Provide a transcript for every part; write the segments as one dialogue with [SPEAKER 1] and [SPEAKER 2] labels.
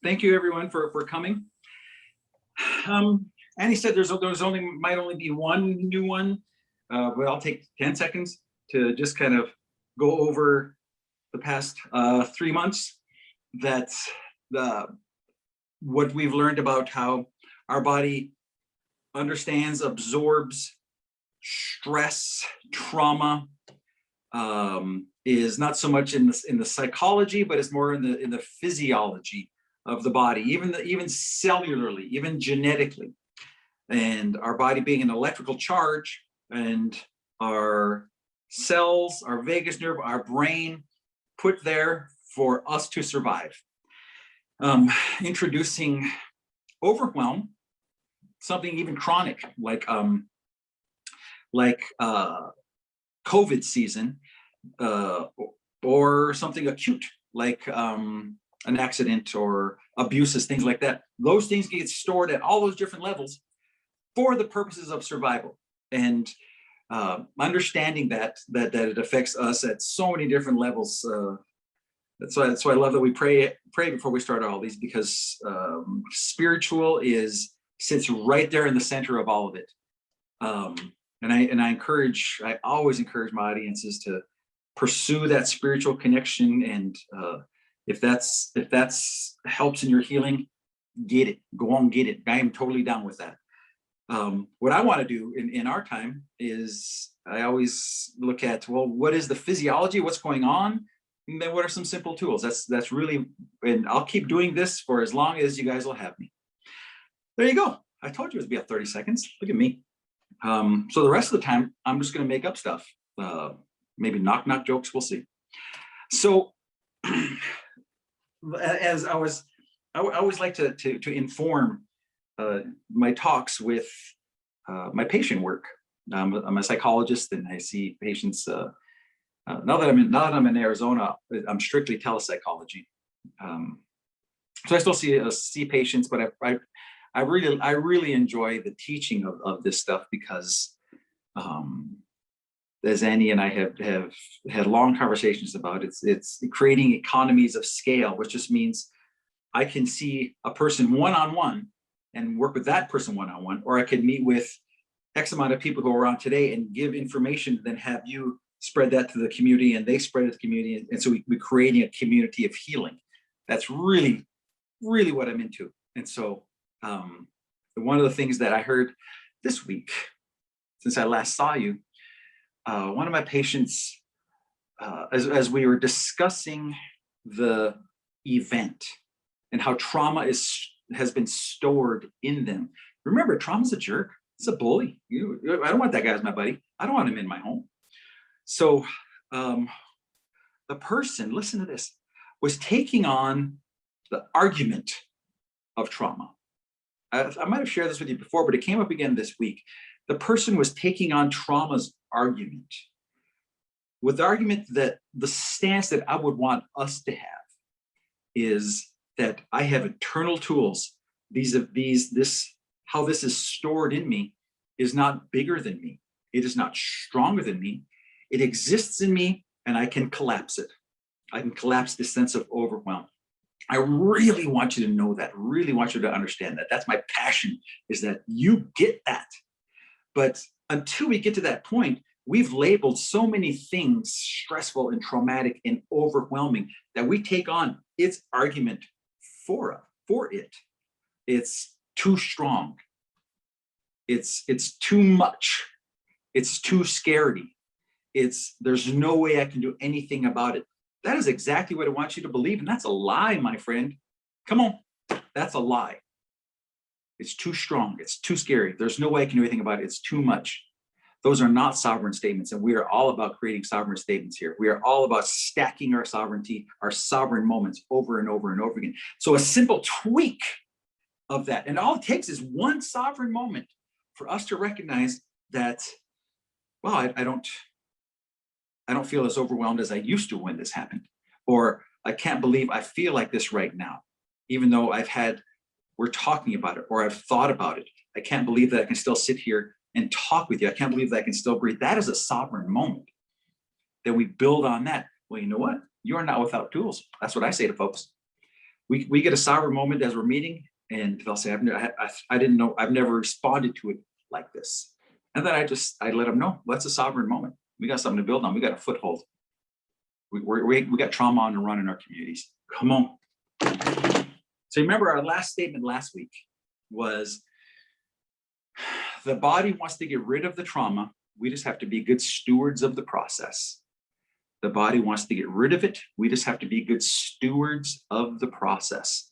[SPEAKER 1] Thank you everyone for coming. Annie said might only be one new one, but I'll take 10 seconds to just kind of go over the past 3 months. That's what we've learned about how our body understands, absorbs stress, trauma, is not so much in the psychology, but it's more in the physiology of the body, even cellularly, even genetically, and our body being an electrical charge, and our cells, our vagus nerve, our brain, put there for us to survive. Introducing overwhelm, something even chronic like COVID season, or something acute like an accident or abuses, things like that. Those things get stored at all those different levels for the purposes of survival. And understanding that it affects us at so many different levels. That's why I love that we pray before we start all these, because spiritual sits right there in the center of all of it. And I always encourage my audiences to pursue that spiritual connection, and if that's helps in your healing, get it. Go on, get it. I am totally down with that. What I want to do in our time is I always look at, well, what is the physiology? What's going on? And then what are some simple tools? That's really, and I'll keep doing this for as long as you guys will have me. There you go. I told you it would be at 30 seconds. Look at me. So the rest of the time, I'm just going to make up stuff. Maybe knock jokes. We'll see. So as I always like to inform my talks with my patient work. I'm a psychologist, and I see patients. Now that I'm in Arizona, I'm strictly telepsychology. So I still see patients, but I really enjoy the teaching of this stuff, because as Annie and I have had long conversations about, it's creating economies of scale, which just means I can see a person one-on-one and work with that person one-on-one, or I could meet with X amount of people who are on today and give information, then have you spread that to the community, and they spread it to the community. And so we're creating a community of healing. That's really, really what I'm into. And so one of the things that I heard this week, since I last saw you, one of my patients, as we were discussing the event and how trauma has been stored in them. Remember, trauma's a jerk. It's a bully. I don't want that guy as my buddy. I don't want him in my home. So the person, listen to this, was taking on the argument of trauma. I might have shared this with you before, but it came up again this week. The person was taking on trauma's argument, with the argument that the stance that I would want us to have is that I have eternal tools. How this is stored in me is not bigger than me. It is not stronger than me. It exists in me, and I can collapse it. I can collapse this sense of overwhelm. I really want you to know that, really want you to understand that. That's my passion, is that you get that. But until we get to that point, we've labeled so many things stressful and traumatic and overwhelming that we take on its argument for it. It's too strong. It's too much. It's too scary. There's no way I can do anything about it. That is exactly what I want you to believe, and that's a lie, my friend. Come on, that's a lie. It's too strong. It's too scary. There's no way I can do anything about it. It's too much. Those are not sovereign statements, and we are all about creating sovereign statements here. We are all about stacking our sovereignty, our sovereign moments over and over and over again. So a simple tweak of that, and all it takes is one sovereign moment for us to recognize that, well, I don't feel as overwhelmed as I used to when this happened, or I can't believe I feel like this right now, even though we're talking about it, or I've thought about it. I can't believe that I can still sit here and talk with you. I can't believe that I can still breathe. That is a sovereign moment. That we build on that. Well, you know what? You are not without tools. That's what I say to folks. We get a sovereign moment as we're meeting, and they'll say, I didn't know, I've never responded to it like this. And then I let them know, that's a sovereign moment. We got something to build on. We got a foothold. We got trauma on the run in our communities. Come on. So remember our last statement last week was the body wants to get rid of the trauma. We just have to be good stewards of the process. The body wants to get rid of it. We just have to be good stewards of the process.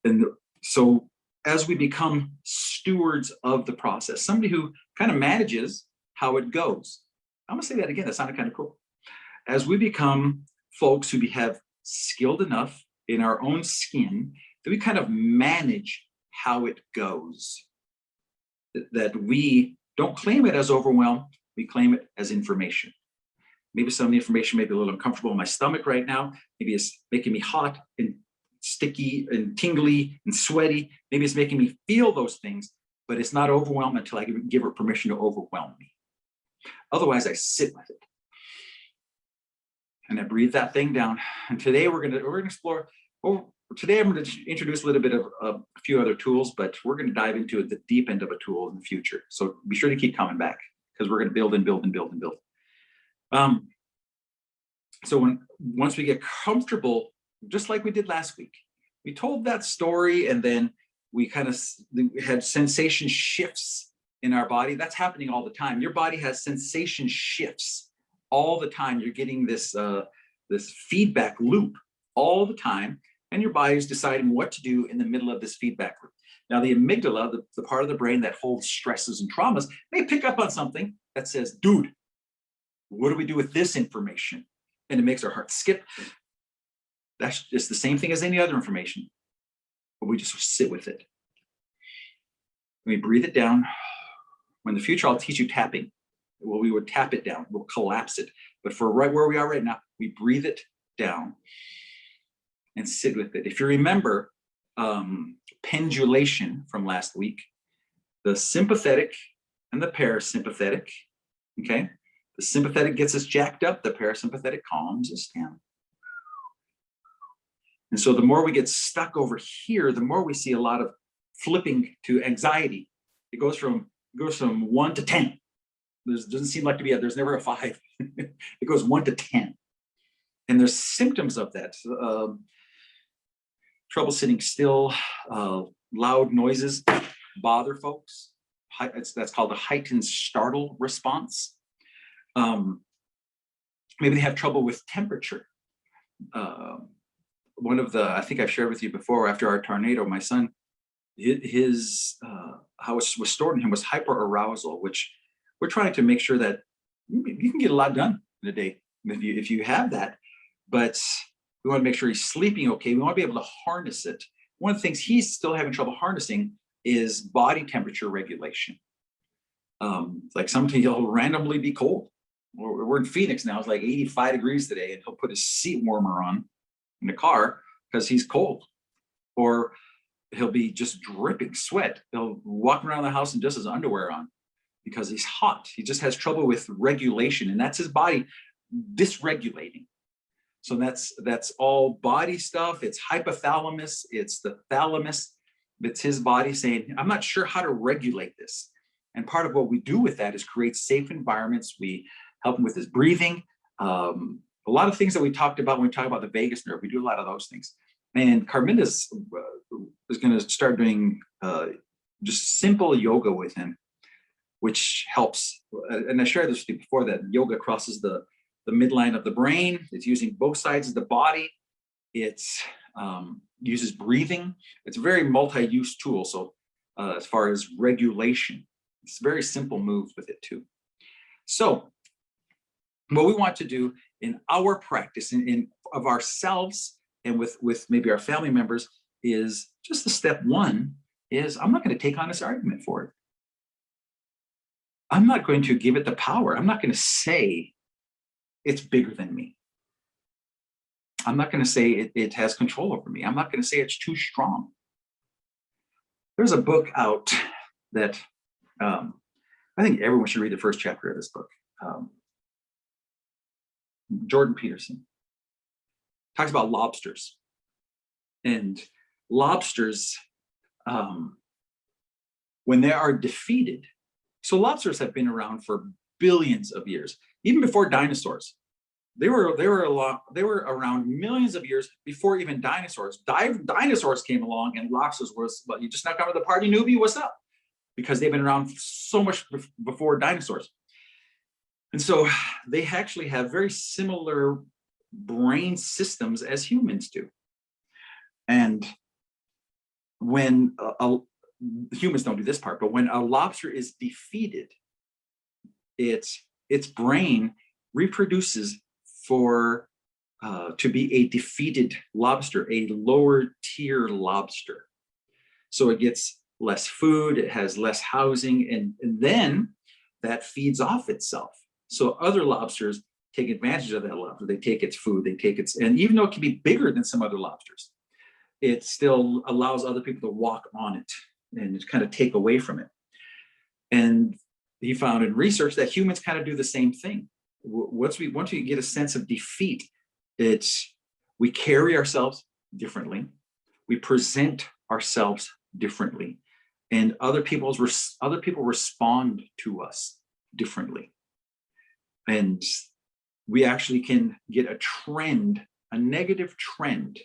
[SPEAKER 1] And so as we become stewards of the process, somebody who kind of manages how it goes. I'm gonna say that again, that sounded kind of cool. As we become folks who have skilled enough in our own skin that we kind of manage how it goes, that we don't claim it as overwhelm, we claim it as information. Maybe some of the information may be a little uncomfortable in my stomach right now. Maybe it's making me hot and sticky and tingly and sweaty. Maybe it's making me feel those things, but it's not overwhelmed until I give it permission to overwhelm me. Otherwise, I sit with it. And I breathe that thing down. And today we're gonna explore. Well, today I'm going to introduce a little bit of a few other tools, but we're going to dive into the deep end of a tool in the future. So be sure to keep coming back because we're going to build and build and build and build. So once we get comfortable, just like we did last week, we told that story and then we kind of had sensation shifts in our body. That's happening all the time. Your body has sensation shifts all the time. You're getting this feedback loop all the time, and your body is deciding what to do in the middle of this feedback loop. Now, the amygdala, the part of the brain that holds stresses and traumas, may pick up on something that says, dude, what do we do with this information? And it makes our heart skip. That's just the same thing as any other information, but we just sit with it. We breathe it down. In the future, I'll teach you tapping. Well, we would tap it down, we'll collapse it. But for right where we are right now, we breathe it down and sit with it. If you remember pendulation from last week, the sympathetic and the parasympathetic, okay? The sympathetic gets us jacked up, the parasympathetic calms us down. And so the more we get stuck over here, the more we see a lot of flipping to anxiety. It goes from 1 to 10. There doesn't seem like to be there's never a 5. It goes 1 to 10. And there's symptoms of that. Trouble sitting still, loud noises bother folks. That's called a heightened startle response. Maybe they have trouble with temperature. One of I think I've shared with you before, after our tornado, my son, how it was stored in him was hyperarousal, which we're trying to make sure that you can get a lot done in a day if you have that, but we want to make sure he's sleeping okay. We want to be able to harness it. One of the things he's still having trouble harnessing is body temperature regulation. Like sometimes he'll randomly be cold. We're in Phoenix now, it's like 85 degrees today, and he'll put his seat warmer on in the car because he's cold. Or he'll be just dripping sweat. He'll walk around the house and just his underwear on because he's hot. He just has trouble with regulation, and that's his body dysregulating. So that's all body stuff. It's hypothalamus, it's the thalamus. It's his body saying, I'm not sure how to regulate this. And part of what we do with that is create safe environments. We help him with his breathing. A lot of things that we talked about when we talk about the vagus nerve, we do a lot of those things. And Carminda's is going to start doing just simple yoga with him, which helps. And I shared this with you before, that yoga crosses the midline of the brain. It's using both sides of the body. It's uses breathing. It's a very multi-use tool. So as far as regulation, it's very simple moves with it too. So what we want to do in our practice of ourselves and with maybe our family members is just the step one is I'm not going to take on this argument for it. I'm not going to give it the power. I'm not going to say it's bigger than me. I'm not going to say it has control over me. I'm not going to say it's too strong. There's a book out that I think everyone should read the first chapter of this book. Jordan Peterson talks about lobsters. And lobsters, when they are defeated, so lobsters have been around for billions of years, even before dinosaurs. They were around millions of years before even dinosaurs. Dinosaurs came along, and lobsters was, well, you just not come to the party, newbie, what's up? Because they've been around so much before dinosaurs. And so they actually have very similar brain systems as humans do. And when humans don't do this part, but when a lobster is defeated, its brain reproduces for to be a defeated lobster, a lower tier lobster. So it gets less food, it has less housing, and then that feeds off itself. So other lobsters take advantage of that lobster. They take its food, they take its, and even though it can be bigger than some other lobsters, it still allows other people to walk on it and kind of take away from it. And he found in research that humans kind of do the same thing. Once we get a sense of defeat, we carry ourselves differently, we present ourselves differently, and other people respond to us differently. And we actually can get a trend, a negative trend.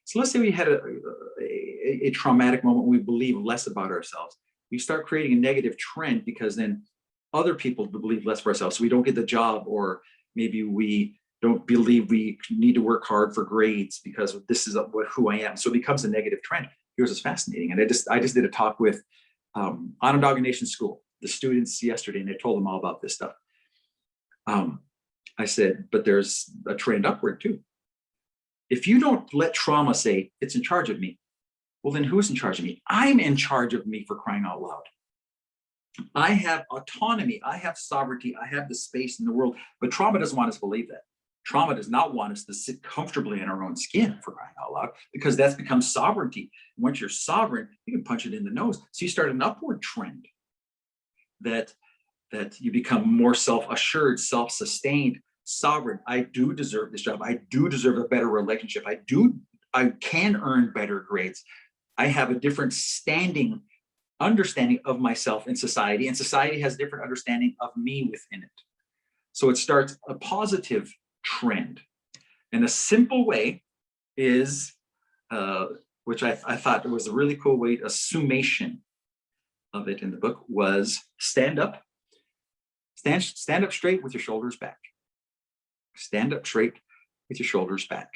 [SPEAKER 1] So let's say we had a traumatic moment, we believe less about ourselves. We start creating a negative trend because then other people believe less for ourselves. So we don't get the job, or maybe we don't believe we need to work hard for grades because this is who I am. So it becomes a negative trend. Here's what's fascinating. And I just did a talk with Onondaga Nation School, the students yesterday, and I told them all about this stuff. I said, but there's a trend upward too. If you don't let trauma say it's in charge of me, well, then who's in charge of me? I'm in charge of me, for crying out loud. I have autonomy, I have sovereignty, I have the space in the world, but trauma doesn't want us to believe that. Trauma does not want us to sit comfortably in our own skin, for crying out loud, because that's become sovereignty. Once you're sovereign, you can punch it in the nose. So you start an upward trend that you become more self-assured, self-sustained, sovereign. I do deserve this job. I do deserve a better relationship. I can earn better grades. I have a different understanding of myself in society, and society has different understanding of me within it. So it starts a positive trend. And a simple way is, which I thought was a really cool way, a summation of it in the book was stand up straight with your shoulders back. Stand up straight with your shoulders back.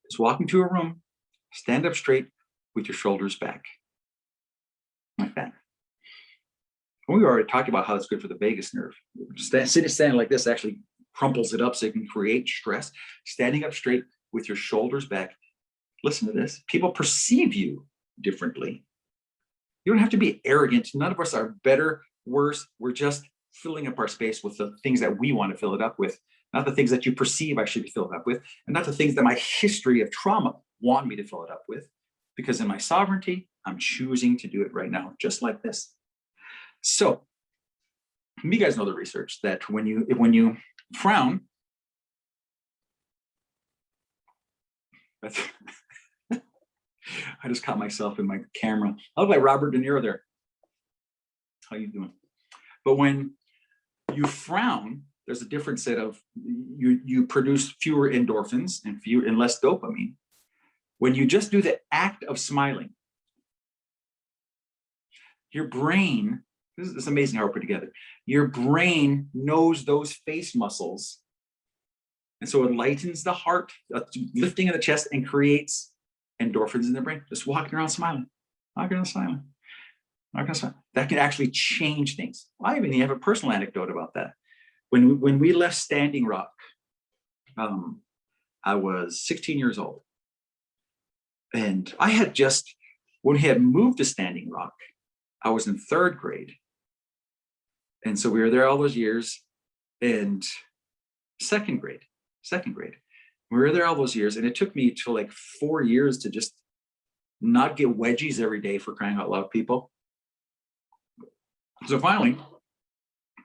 [SPEAKER 1] Just walk into a room, stand up straight with your shoulders back. Like that. We already talked about how it's good for the vagus nerve. Standing like this actually crumples it up so it can create stress. Standing up straight with your shoulders back. Listen to this. People perceive you differently. You don't have to be arrogant. None of us are better, worse. We're just filling up our space with the things that we want to fill it up with, not the things that you perceive I should be filled up with, and not the things that my history of trauma want me to fill it up with. Because in my sovereignty, I'm choosing to do it right now, just like this. So you guys know the research that when you frown, I just caught myself in my camera. I look like Robert De Niro there. How you doing? But when you frown, there's a different set of, you produce fewer endorphins and less dopamine. When you just do the act of smiling, your brain, this is amazing how we're put together. Your brain knows those face muscles. And so it lightens the heart, lifting of the chest, and creates endorphins in the brain. Just walking around smiling, walking around smiling, walking around smiling. That can actually change things. I even have a personal anecdote about that. When we left Standing Rock, I was 16 years old. And I had just, when we had moved to Standing Rock, I was in 3rd grade. And so we were there all those years. And second grade, we were there all those years. And it took me to like 4 years to just not get wedgies every day, for crying out loud, people. So finally,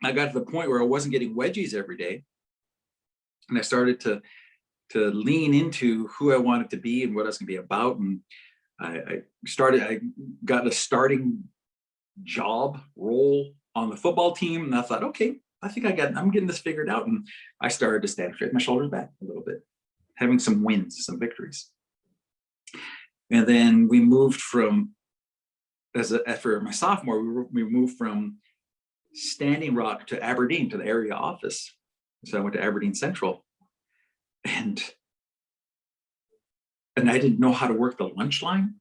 [SPEAKER 1] I got to the point where I wasn't getting wedgies every day. And I started to to lean into who I wanted to be and what I was going to be about. And I got a starting job role on the football team. And I thought, okay, I'm getting this figured out. And I started to stand straight, my shoulders back a little bit, having some wins, some victories. And then we moved from, for my sophomore, we moved from Standing Rock to Aberdeen, to the area office. So I went to Aberdeen Central, and I didn't know how to work the lunch line.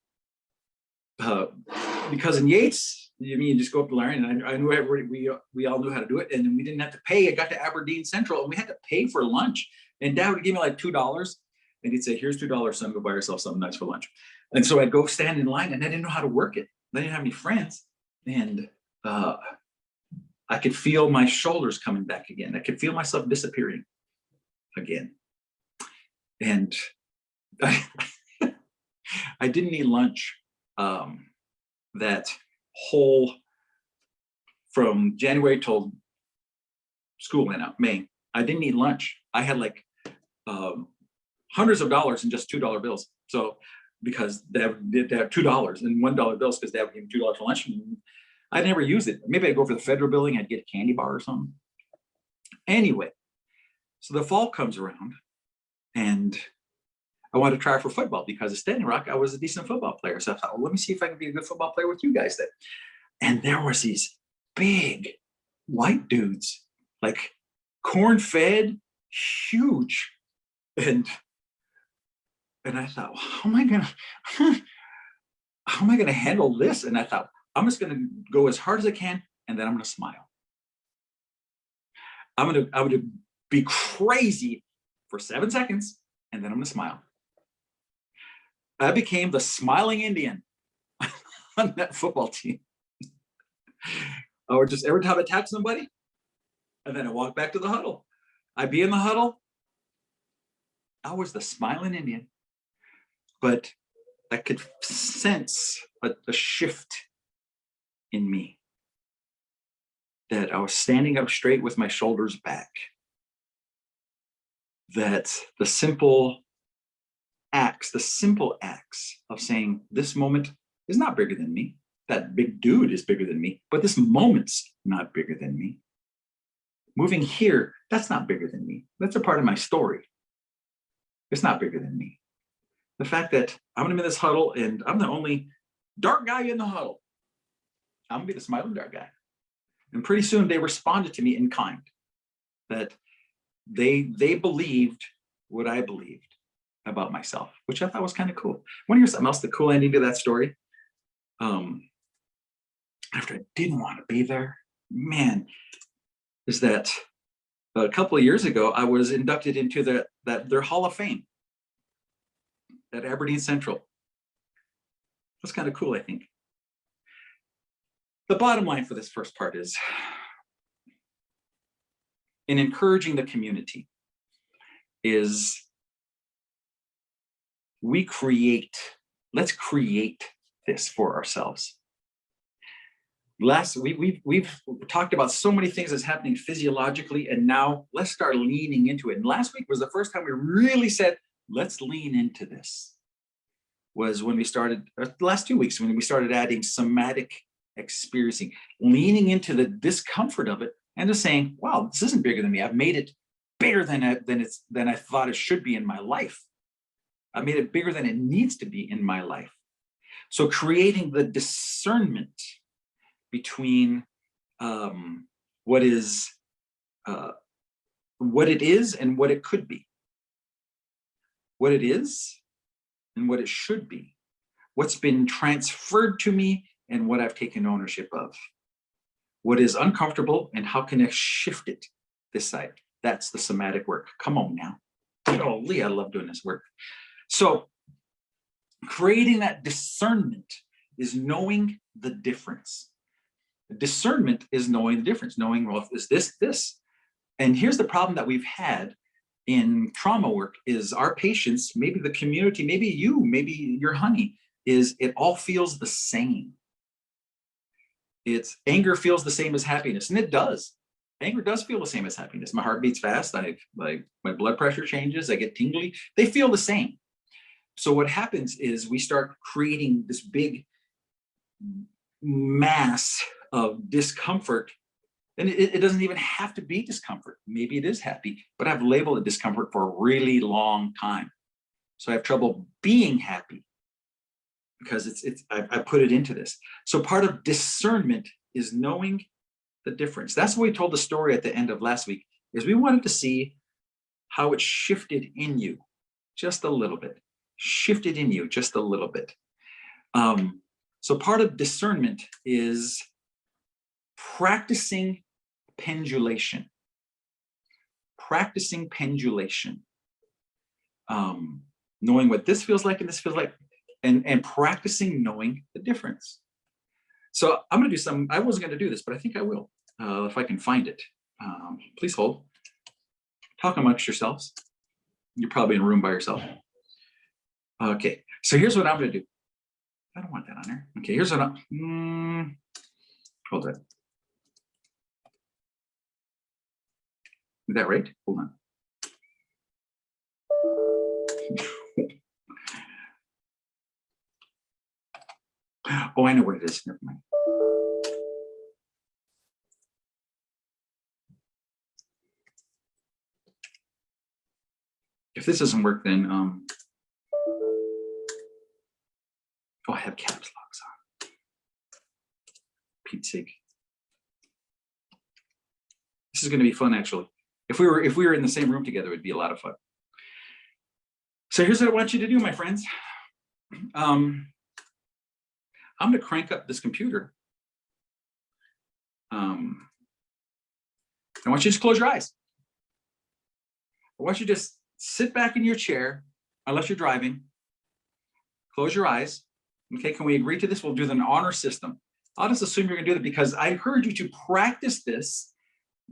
[SPEAKER 1] Because in Yates, you just go up the line, and I knew everybody, we all knew how to do it, and then we didn't have to pay. I got to Aberdeen Central, and we had to pay for lunch. And Dad would give me like $2, and he'd say, "Here's $2, son, go buy yourself something nice for lunch." And so I'd go stand in line, and I didn't know how to work it. I didn't have any friends, and I could feel my shoulders coming back again. I could feel myself disappearing again. And I didn't eat lunch that whole, from January till school went out, May. I didn't eat lunch. I had like hundreds of dollars in just $2 bills. So because they have $2 and $1 bills, because Dad would give me $2 for lunch. And I never use it. Maybe I'd go for the federal building, I'd get a candy bar or something. Anyway, so the fall comes around, and I wanted to try for football, because at Standing Rock, I was a decent football player. So I thought, well, let me see if I can be a good football player with you guys then. And there was these big white dudes, like corn-fed, huge. And I thought, well, how am I gonna handle this? And I thought, I'm just gonna go as hard as I can, and then I'm gonna smile. I'm gonna be crazy for 7 seconds, and then I'm gonna smile. I became the smiling Indian on that football team. I would just, every time I attack somebody, and then I walk back to the huddle. I'd be in the huddle. I was the smiling Indian, but I could sense a shift in me, that I was standing up straight with my shoulders back, that the simple acts of saying, this moment is not bigger than me. That big dude is bigger than me, but this moment's not bigger than me. Moving here, that's not bigger than me. That's a part of my story. It's not bigger than me. The fact that I'm gonna be in this huddle, and I'm the only dark guy in the huddle. I'm gonna be the smiling dark guy. And pretty soon they responded to me in kind, that they believed what I believed about myself, which I thought was kind of cool. Want to hear something else, the cool ending to that story? After I didn't want to be there, man, is that a couple of years ago, I was inducted into their Hall of Fame at Aberdeen Central. That's kind of cool, I think. The bottom line for this first part is, in encouraging the community, is let's create this for ourselves. We've talked about so many things that's happening physiologically, and now let's start leaning into it. And last week was the first time we really said, let's lean into this. Was when we started, the last 2 weeks, when we started adding somatic experiencing, leaning into the discomfort of it, and just saying, wow, this isn't bigger than me. I've made it bigger than I thought it should be in my life. I made it bigger than it needs to be in my life. So creating the discernment between what it is and what it could be, what it is and what it should be, what's been transferred to me and what I've taken ownership of, what is uncomfortable and how can I shift it this side. That's the somatic work. Come on now. Holy, I love doing this work. So creating that discernment is knowing the difference. Discernment is knowing the difference, knowing, well, is this? And here's the problem that we've had in trauma work is our patients, maybe the community, maybe you, maybe your honey, is it all feels the same. It's anger feels the same as happiness, and it does. Anger does feel the same as happiness. My heart beats fast. My blood pressure changes. I get tingly. They feel the same. So what happens is we start creating this big mass of discomfort. And it doesn't even have to be discomfort. Maybe it is happy, but I've labeled it discomfort for a really long time. So I have trouble being happy because I put it into this. So part of discernment is knowing the difference. That's what we told the story at the end of last week, is we wanted to see how it shifted in you just a little bit, shifted in you just a little bit. So part of discernment is practicing pendulation, knowing what this feels like and this feels like, and practicing knowing the difference. So I'm going to do some, I wasn't going to do this, but I think I will, if I can find it. Please hold. Talk amongst yourselves. You're probably in a room by yourself. Okay, so here's what I'm going to do. I don't want that on there. Okay, here's what I'm, hold on. Is that right? Hold on. Oh, I know what it is. Never mind. If this doesn't work, then oh, I have caps locks on. Pete's sake. This is going to be fun, actually. If we were in the same room together, it'd be a lot of fun. So here's what I want you to do, my friends. I'm going to crank up this computer. I want you to just close your eyes. I want you to just sit back in your chair, unless you're driving. Close your eyes. Okay, can we agree to this? We'll do the honor system. I'll just assume you're going to do that because I encourage you to practice this,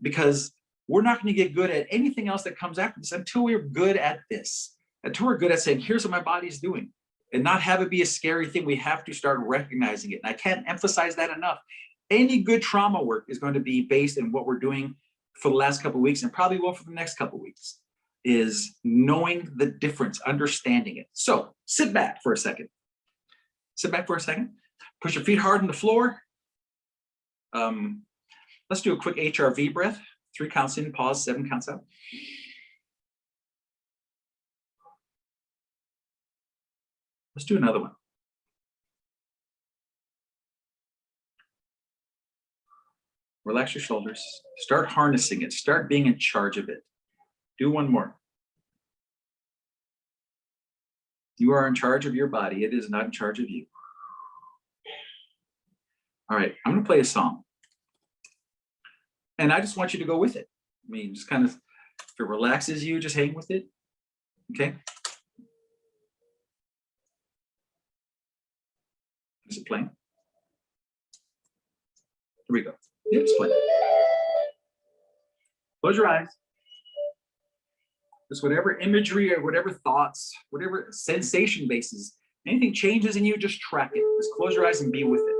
[SPEAKER 1] because we're not going to get good at anything else that comes after this until we're good at this. Until we're good at saying, here's what my body's doing, and not have it be a scary thing. We have to start recognizing it. And I can't emphasize that enough. Any good trauma work is going to be based in what we're doing for the last couple of weeks, and probably will for the next couple of weeks, is knowing the difference, understanding it. So sit back for a second. Sit back for a second. Push your feet hard on the floor. Let's do a quick HRV breath. 3 counts in, pause, 7 counts out. Let's do another one. Relax your shoulders. Start harnessing it. Start being in charge of it. Do one more. You are in charge of your body. It is not in charge of you. All right, I'm going to play a song. And I just want you to go with it. I mean, just kind of, if it relaxes you, just hang with it. Okay? Is it playing? Here we go. Yeah, it's playing. Close your eyes. Just whatever imagery or whatever thoughts, whatever sensation bases, anything changes in you, just track it. Just close your eyes and be with it.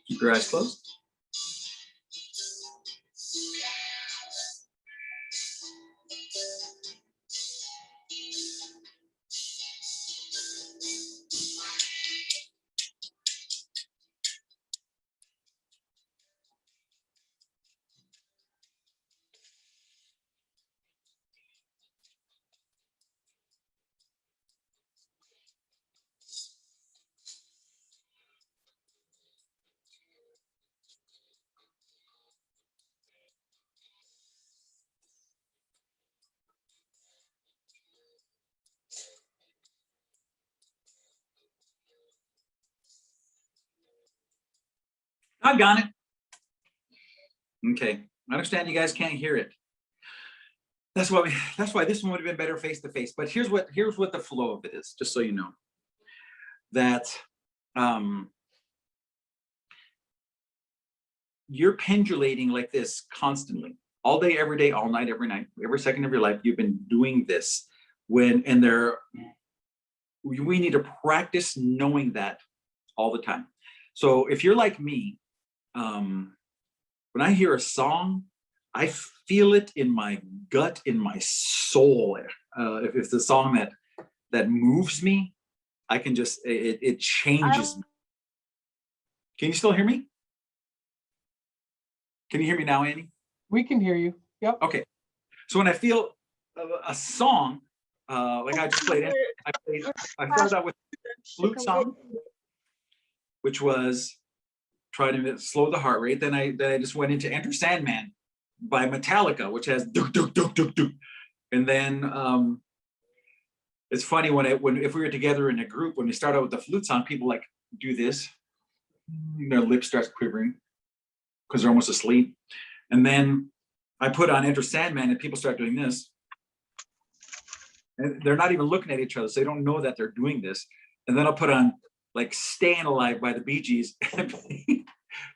[SPEAKER 1] Keep your eyes closed. I've got it. Okay, I understand you guys can't hear it. That's why this one would have been better face to face. But here's what the flow of it is, just so you know. That you're pendulating like this constantly, all day, every day, all night, every night, every second of your life. You've been doing this we need to practice knowing that all the time. So if you're like me, when I hear a song, I feel it in my gut, in my soul. If it's a song that moves me, I can just, it changes me. Can you still hear me? Can you hear me now, Annie?
[SPEAKER 2] We can hear you. Yep.
[SPEAKER 1] Okay. So when I feel a song, like I just played, I started out with flute song, which was trying to slow the heart rate. Then I just went into Enter Sandman by Metallica, which has duk duk duk duk duk. And then it's funny if we were together in a group, when we start out with the flute song, people like do this, their lips starts quivering because they're almost asleep. And then I put on Enter Sandman and people start doing this. And they're not even looking at each other, so they don't know that they're doing this. And then I'll put on like Staying Alive by the Bee Gees, and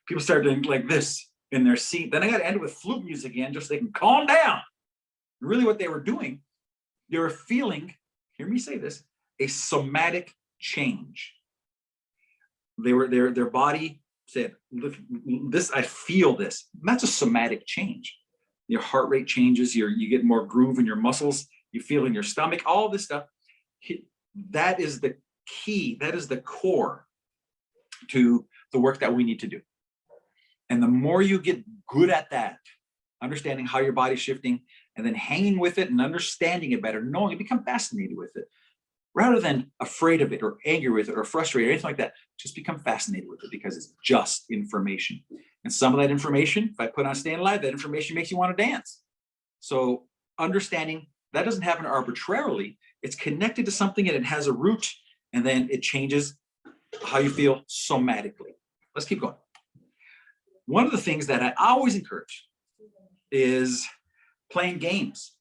[SPEAKER 1] people start doing like this in their seat. Then I got to end it with flute music again, just so they can calm down. Really what they were doing, they were feeling, hear me say this, a somatic change. Their body said, this, I feel this. And that's a somatic change. Your heart rate changes, you get more groove in your muscles, you feel in your stomach, all this stuff. That is the key, that is the core to the work that we need to do. And the more you get good at that, understanding how your body's shifting and then hanging with it and understanding it better, knowing it, become fascinated with it. Rather than afraid of it or angry with it or frustrated or anything like that, just become fascinated with it because it's just information. And some of that information, if I put on Staying Alive, that information makes you want to dance. So understanding that doesn't happen arbitrarily. It's connected to something and it has a root, and then it changes how you feel somatically. Let's keep going. One of the things that I always encourage is playing games.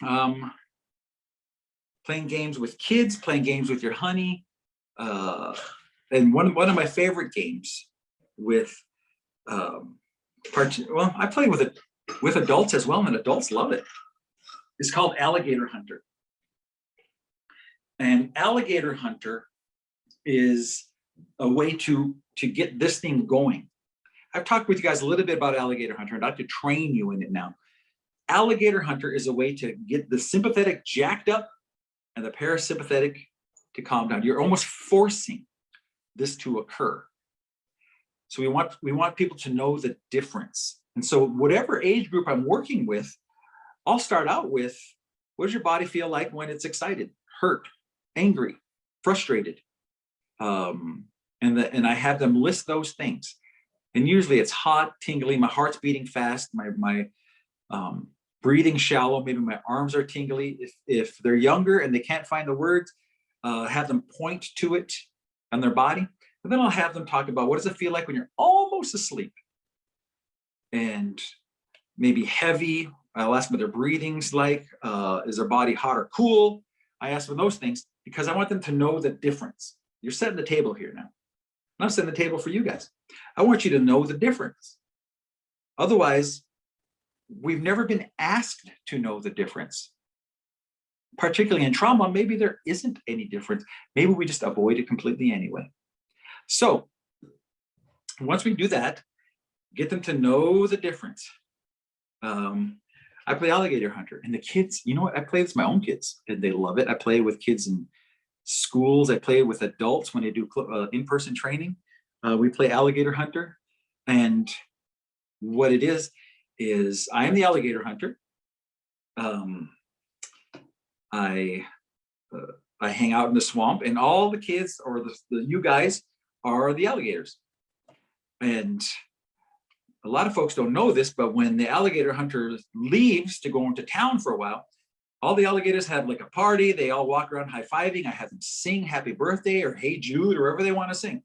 [SPEAKER 1] Playing games with kids, playing games with your honey. And one of my favorite games with, I play with adults as well, and adults love it. It's called Alligator Hunter. And Alligator Hunter is a way to get this thing going. I've talked with you guys a little bit about Alligator Hunter. I'd like to train you in it now. Alligator Hunter is a way to get the sympathetic jacked up and the parasympathetic to calm down. You're almost forcing this to occur. So we want people to know the difference. And so whatever age group I'm working with, I'll start out with, what does your body feel like when it's excited, hurt, angry, frustrated? And I have them list those things. And usually it's hot, tingly, my heart's beating fast, my breathing shallow, maybe my arms are tingly. If they're younger and they can't find the words, have them point to it on their body. And then I'll have them talk about, what does it feel like when you're almost asleep? And maybe heavy. I'll ask them what their breathing's like. Is their body hot or cool? I ask them those things because I want them to know the difference. You're setting the table here now. I'm setting the table for you guys. I want you to know the difference. Otherwise, we've never been asked to know the difference. Particularly in trauma, maybe there isn't any difference. Maybe we just avoid it completely anyway. So once we do that, get them to know the difference. I play Alligator Hunter, and the kids, you know what? I play with my own kids, and they love it. I play with kids in schools. I play with adults when they do in-person training. We play Alligator Hunter, and what it is I am the Alligator Hunter. I hang out in the swamp, and all the kids, or you guys, are the alligators. And a lot of folks don't know this, but when the alligator hunter leaves to go into town for a while, all the alligators have like a party. They all walk around high-fiving. I have them sing happy birthday or hey Jude or whatever they want to sing.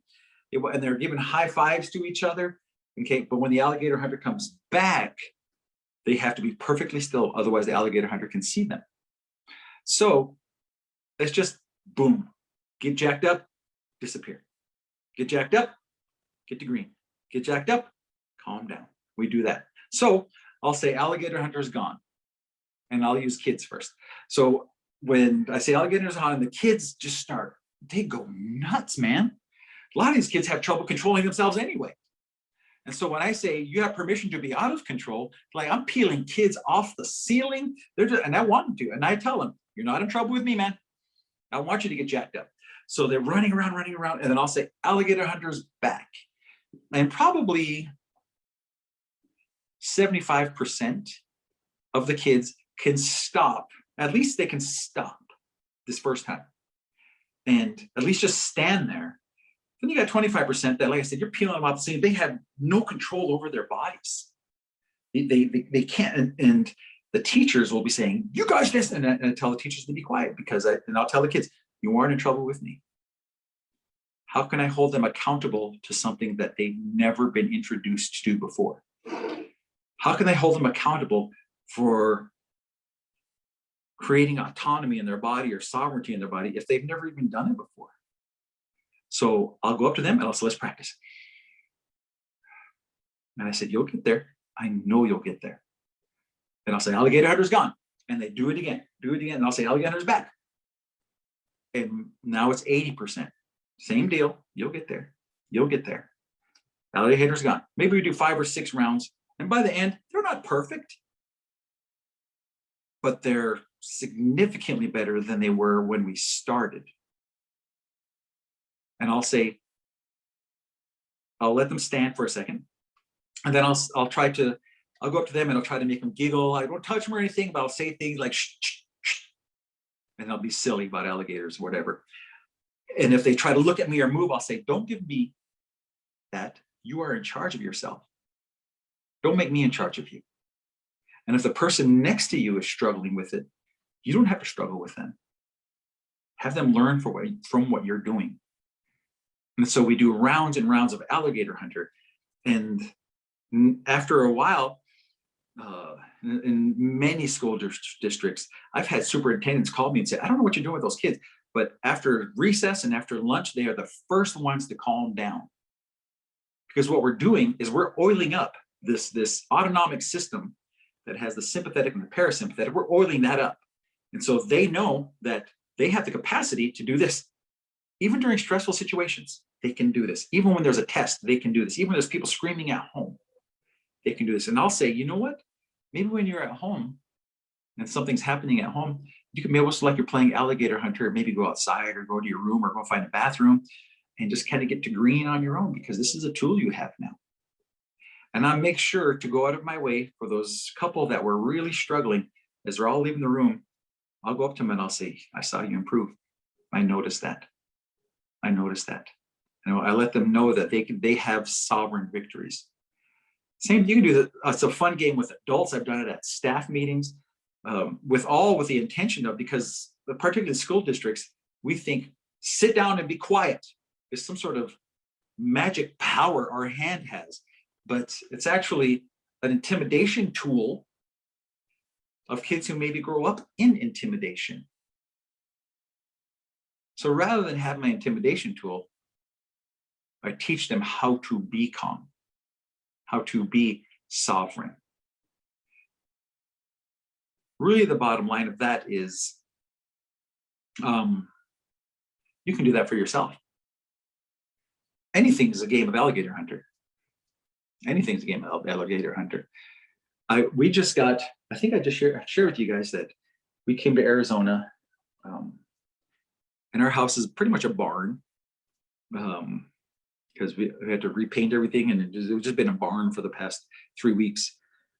[SPEAKER 1] And they're giving high fives to each other. Okay, but when the alligator hunter comes back, they have to be perfectly still, otherwise the alligator hunter can see them. So let's just boom, get jacked up, disappear. Get jacked up, get to green. Get jacked up, calm down. We do that. So I'll say alligator hunter's gone, and I'll use kids first. So when I say alligator's gone, and the kids just start, they go nuts, man. A lot of these kids have trouble controlling themselves anyway. And so when I say you have permission to be out of control, like I'm peeling kids off the ceiling, and I want them to. And I tell them, you're not in trouble with me, man. I want you to get jacked up. So they're running around, and then I'll say, alligator hunter's back. And probably 75% of the kids can stop. At least they can stop this first time. And at least just stand there. Then you got 25% that, like I said, you're peeling them off the scene. They have no control over their bodies. They can't, and the teachers will be saying, you guys listen, and I tell the teachers to be quiet, and I'll tell the kids, you aren't in trouble with me. How can I hold them accountable to something that they've never been introduced to before? How can I hold them accountable for creating autonomy in their body or sovereignty in their body if they've never even done it before? So I'll go up to them and I'll say, let's practice. And I said, you'll get there. I know you'll get there. And I'll say, alligator hunter's gone. And they do it again. And I'll say, alligator hunter's back. And now it's 80%. Same deal. You'll get there. Alligator's gone. Maybe we do 5 or 6 rounds. And by the end, they're not perfect, but they're significantly better than they were when we started. And I'll say, I'll let them stand for a second. And then I'll go up to them and I'll try to make them giggle. I won't touch them or anything, but I'll say things like, shh, shh, shh. And I'll be silly about alligators or whatever. And if they try to look at me or move, I'll say, don't give me that. You are in charge of yourself. Don't make me in charge of you. And if the person next to you is struggling with it, you don't have to struggle with them. Have them learn from what you're doing. And so we do rounds and rounds of alligator hunter. And after a while, in many school districts, I've had superintendents call me and say, I don't know what you're doing with those kids, but after recess and after lunch, they are the first ones to calm down. Because what we're doing is we're oiling up this autonomic system that has the sympathetic and the parasympathetic. We're oiling that up. And so they know that they have the capacity to do this. Even during stressful situations, they can do this. Even when there's a test, they can do this. Even when there's people screaming at home, they can do this. And I'll say, you know what? Maybe when you're at home and something's happening at home, you can be able to, like you're playing alligator hunter, maybe go outside or go to your room or go find a bathroom and just kind of get to green on your own, because this is a tool you have now. And I make sure to go out of my way for those couple that were really struggling. As they're all leaving the room, I'll go up to them and I'll say, I saw you improve. I noticed that. You know, I let them know that they have sovereign victories. Same, you can do that. It's a fun game with adults. I've done it at staff meetings, with the intention of, because particularly in school districts, we think sit down and be quiet is some sort of magic power our hand has, but it's actually an intimidation tool of kids who maybe grow up in intimidation. So rather than have my intimidation tool, I teach them how to be calm, how to be sovereign. Really, the bottom line of that is you can do that for yourself. Anything is a game of alligator hunter. Anything's a game of alligator hunter. We just got, I think I just shared with you guys that we came to Arizona, and our house is pretty much a barn, because we had to repaint everything, and it's just been a barn for the past 3 weeks.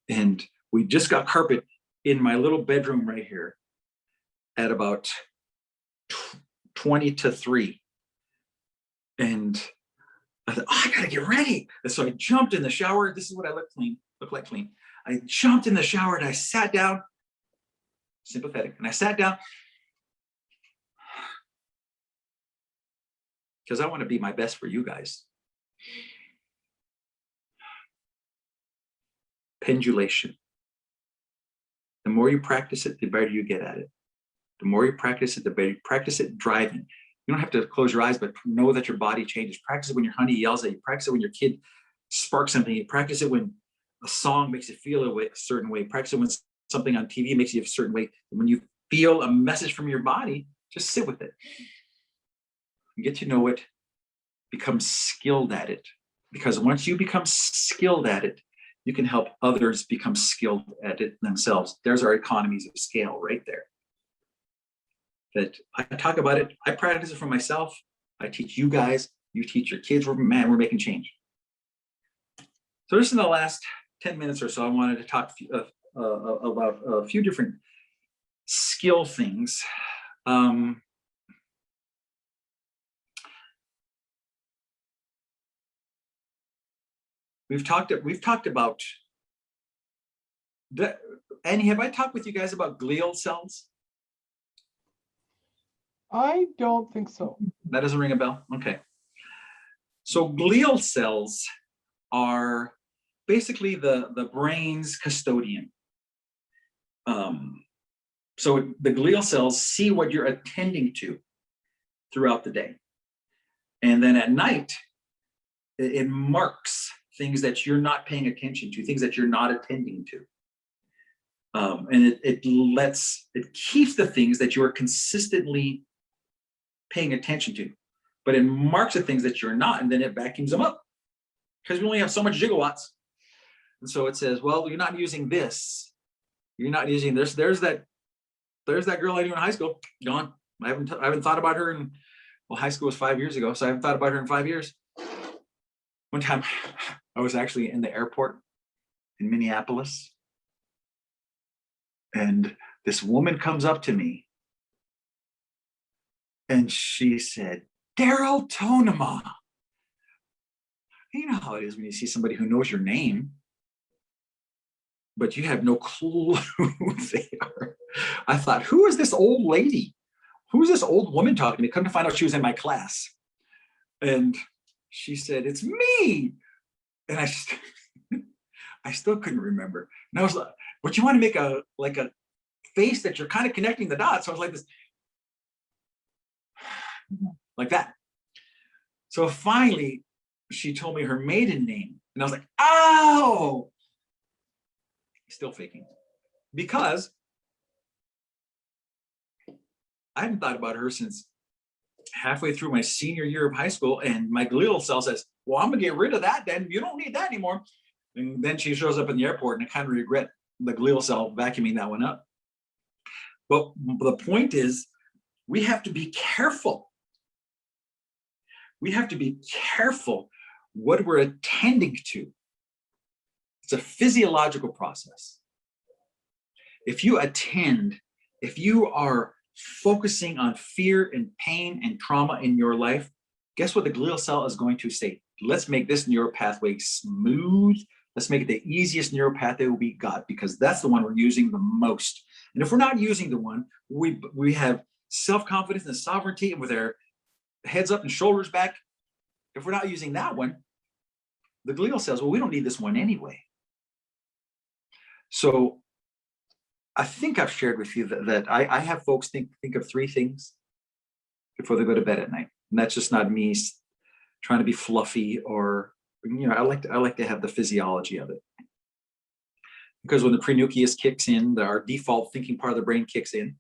[SPEAKER 1] And we just got carpet in my little bedroom right here at about 20 to 3. And I thought, oh, I gotta get ready. And so I jumped in the shower. This is what I look like clean. I jumped in the shower and I sat down, sympathetic, and I sat down because I want to be my best for you guys. Pendulation. The more you practice it, the better you get at it. The more you practice it, the better you practice it driving. You don't have to close your eyes, but know that your body changes. Practice it when your honey yells at you. Practice it when your kid sparks something. You practice it when a song makes you feel a certain way. Practice it when something on TV makes you a certain way. When you feel a message from your body, just sit with it. Get to know it, become skilled at it. Because once you become skilled at it, you can help others become skilled at it themselves. There's our economies of scale right there. That I talk about it, I practice it for myself, I teach you guys, you teach your kids, we're making change. So just in the last 10 minutes or so, I wanted to talk about a few different skill things. We've talked about, Annie, have I talked with you guys about glial cells?
[SPEAKER 2] I don't think so.
[SPEAKER 1] That doesn't ring a bell? Okay. So glial cells are basically the brain's custodian. So the glial cells see what you're attending to throughout the day. And then at night, it marks things that you're not paying attention to, things that you're not attending to. And it keeps the things that you are consistently paying attention to, but it marks the things that you're not, and then it vacuums them up because we only have so much gigawatts. And so it says, well, you're not using this, you're not using this. There's that girl I knew in high school, gone. I haven't thought about her in, well, high school was 5 years ago, so I haven't thought about her in 5 years. One time, I was actually in the airport in Minneapolis, and this woman comes up to me, and she said, Darryl Tonemah. You know how it is when you see somebody who knows your name, but you have no clue who they are. I thought, who is this old lady? Who's this old woman talking to me? Come to find out she was in my class. And she said, it's me. And I still couldn't remember. And I was like, but you want to make a face that you're kind of connecting the dots. So I was like this, like that. So finally, she told me her maiden name. And I was like, oh, still faking. Because I hadn't thought about her since halfway through my senior year of high school, and my glial cell says, well, I'm gonna get rid of that then. You don't need that anymore. And then she shows up in the airport, and I kind of regret the glial cell vacuuming that one up. But the point is, we have to be careful. We have to be careful what we're attending to. It's a physiological process. If you are focusing on fear and pain and trauma in your life, guess what the glial cell is going to say? Let's make this neural pathway smooth. Let's make it the easiest neural pathway we got, because that's the one we're using the most. And if we're not using the one, we have self-confidence and sovereignty, and with our heads up and shoulders back. If we're not using that one, the glial cells, well, we don't need this one anyway. So I think I've shared with you that I have folks think of 3 things before they go to bed at night. And that's just not me trying to be fluffy, or, I like to have the physiology of it. Because when the prenucleus kicks in, our default thinking part of the brain kicks in,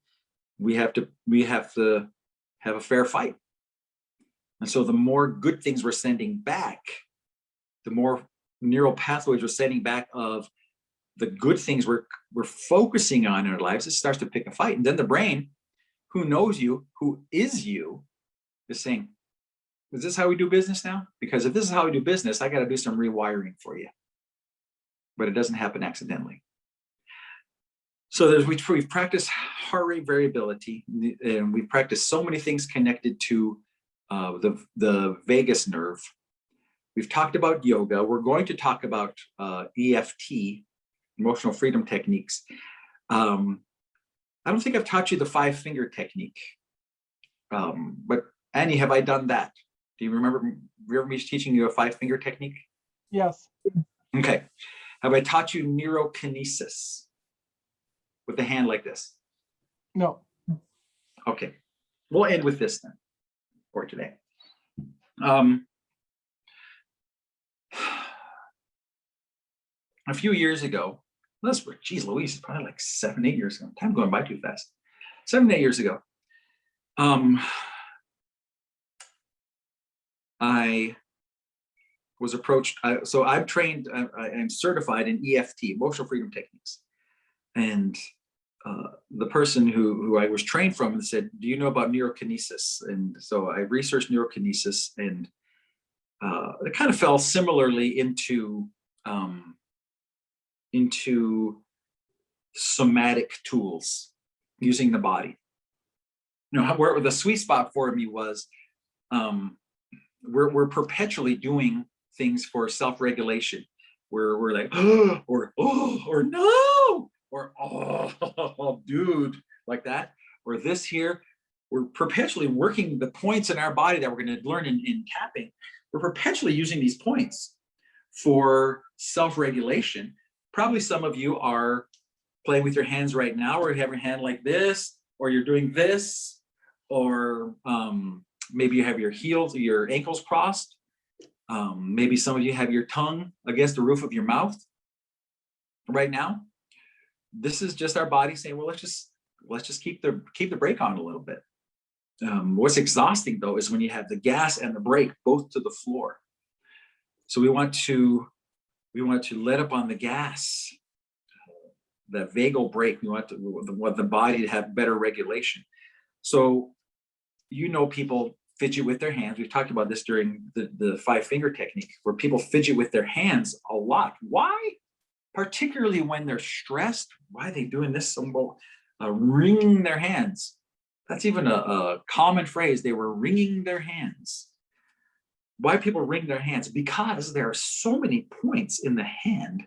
[SPEAKER 1] we have to have a fair fight. And so the more good things we're sending back, the more neural pathways we're sending back of the good things we're focusing on in our lives, it starts to pick a fight. And then the brain, who knows you, who is you, is saying, is this how we do business now? Because if this is how we do business, I got to do some rewiring for you. But it doesn't happen accidentally. So we've practiced heart rate variability, and we've practiced so many things connected to the vagus nerve. We've talked about yoga. We're going to talk about EFT, emotional freedom techniques. I don't think I've taught you the 5-finger technique, but Annie, have I done that? Do you remember ever me teaching you a 5-finger technique?
[SPEAKER 2] Yes.
[SPEAKER 1] Okay. Have I taught you neurokinesis with the hand like this?
[SPEAKER 2] No.
[SPEAKER 1] Okay. We'll end with this then for today. A few years ago, geez Louise, probably like 7, 8 years ago. Time going by too fast. 7, 8 years ago. I was approached. So I'm trained, I'm certified in EFT, emotional freedom techniques. And the person who I was trained from said, do you know about neurokinesis? And so I researched neurokinesis, and it kind of fell similarly into somatic tools using the body. You know, where the sweet spot for me was, we're perpetually doing things for self-regulation. We're like, oh, or no, or oh, dude, like that, or this here. We're perpetually working the points in our body that we're going to learn in tapping. We're perpetually using these points for self-regulation. Probably some of you are playing with your hands right now, or you have your hand like this, or you're doing this, or maybe you have your ankles crossed. Maybe some of you have your tongue against the roof of your mouth right now. This is just our body saying, well, let's just keep the brake on a little bit. What's exhausting though is when you have the gas and the brake both to the floor. So we want to let up on the gas, the vagal brake. We want the body to have better regulation. So, you know, people fidget with their hands. We've talked about this during the 5-finger technique, where people fidget with their hands a lot. Why? Particularly when they're stressed. Why are they doing this? Wringing their hands. That's even a common phrase. They were wringing their hands. Why people wring their hands? Because there are so many points in the hand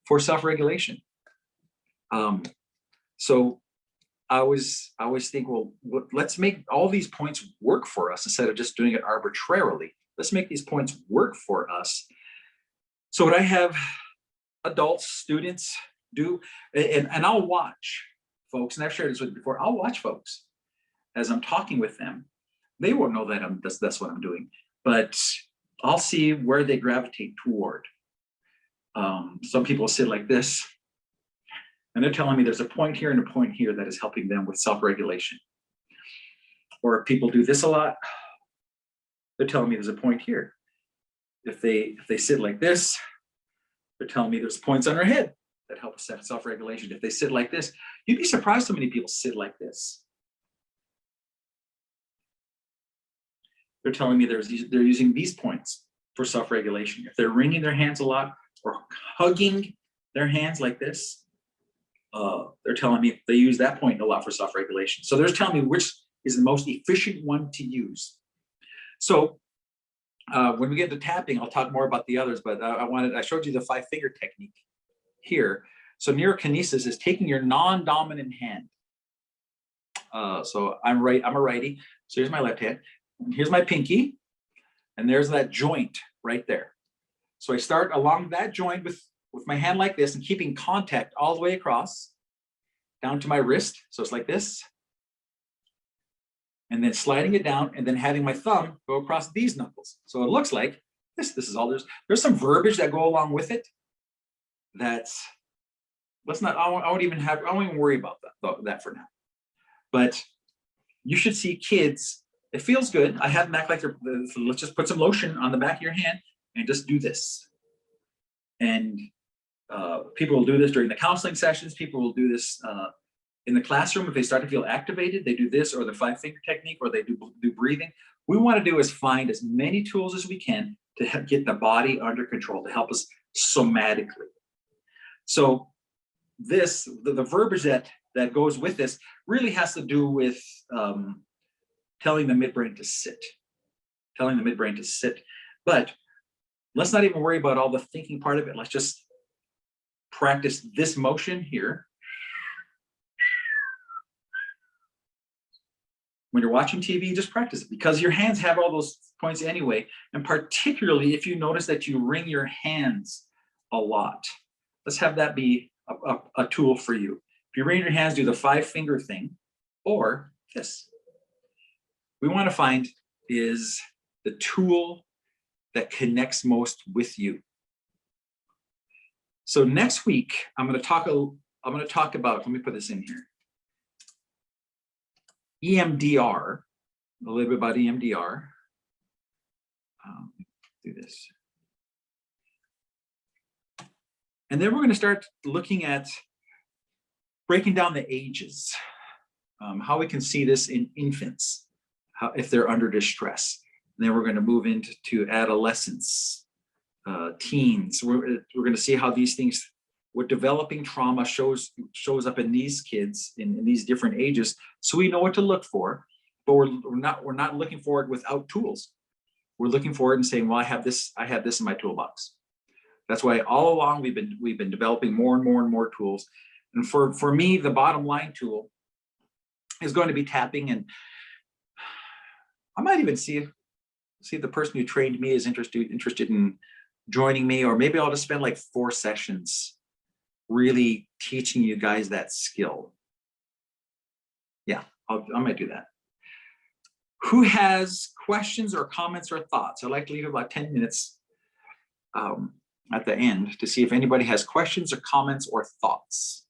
[SPEAKER 1] for self-regulation. So I always think, well, let's make all these points work for us instead of just doing it arbitrarily. Let's make these points work for us. So what I have adults, students do, and I'll watch folks, and I've shared this with you before, I'll watch folks as I'm talking with them. They won't know that that's what I'm doing, but I'll see where they gravitate toward. Some people sit like this, and they're telling me there's a point here and a point here that is helping them with self-regulation. Or people do this a lot, they're telling me there's a point here. If they sit like this, they're telling me there's points on their head that help us set self-regulation. If they sit like this, you'd be surprised how many people sit like this. They're telling me they're using these points for self-regulation. If they're wringing their hands a lot or hugging their hands like this, they're telling me they use that point a lot for self-regulation. So they're telling me which is the most efficient one to use. So when we get to tapping, I'll talk more about the others, but I showed you the 5-finger technique here. So neurokinesis is taking your non-dominant hand. So I'm a righty. So here's my left hand. Here's my pinky, and there's that joint right there. So I start along that joint with my hand like this and keeping contact all the way across down to my wrist. So it's like this. And then sliding it down and then having my thumb go across these knuckles. So it looks like this is all there's some verbiage that go along with it. That's, I won't even worry about that for now. But you should see kids, it feels good. I have them act like let's just put some lotion on the back of your hand and just do this. And people will do this during the counseling sessions. People will do this in the classroom. If they start to feel activated, they do this or the 5-finger technique, or they do breathing. What we want to do is find as many tools as we can to get the body under control, to help us somatically. So the verbiage that goes with this really has to do with telling the midbrain to sit. But let's not even worry about all the thinking part of it. Let's just practice this motion here. When you're watching TV, just practice it because your hands have all those points anyway. And particularly if you notice that you wring your hands a lot, let's have that be a tool for you. If you wring your hands, do the 5-finger thing or this. We want to find is the tool that connects most with you. So next week, I'm going to talk about, let me put this in here. EMDR, a little bit about EMDR. Do this. And then we're going to start looking at breaking down the ages, how we can see this in infants, if they're under distress. And then we're going to move into adolescence, teens. We're going to see how these things, what developing trauma shows up in these kids in these different ages, so we know what to look for. But we're not looking for it without tools. We're looking for it and saying, well, I have this in my toolbox. That's why all along we've been developing more and more tools. And for me, the bottom line tool is going to be tapping, and I might even see if the person who trained me is interested in joining me, or maybe I'll just spend like 4 sessions really teaching you guys that skill. Yeah, I might do that. Who has questions or comments or thoughts? I'd like to leave about 10 minutes at the end to see if anybody has questions or comments or thoughts.